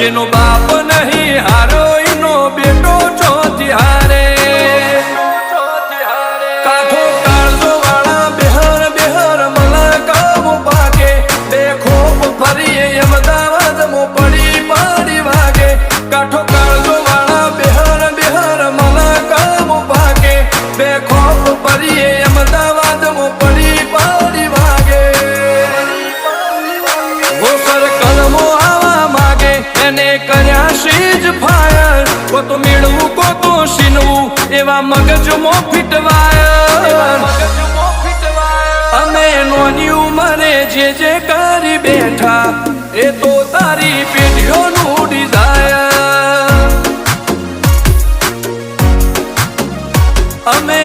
જેનો બાપ નહીં હારો ઈનો બેટો ચોથી હારે કાઠો કાળજો વાળા બેહર બેહર મલકાવ ભાગે બે ખોપ ફરીએ અમદાવાદ મો પડી પડી વાગે કાઠો કાળજો વાળા બેહર બેહર મલકાવ ભાગે બે ખોપ ફરીએ અમદાવાદ મો પડી પડી વાગે ગોસર કલમો આવા માગે એને કર્યા શીજ ફાયર કો તો મેળવું કો તો શીનવું એવા મગજમો ફિટવાયર અમે નોની ઉંમરે જે કરી બેઠા એ તો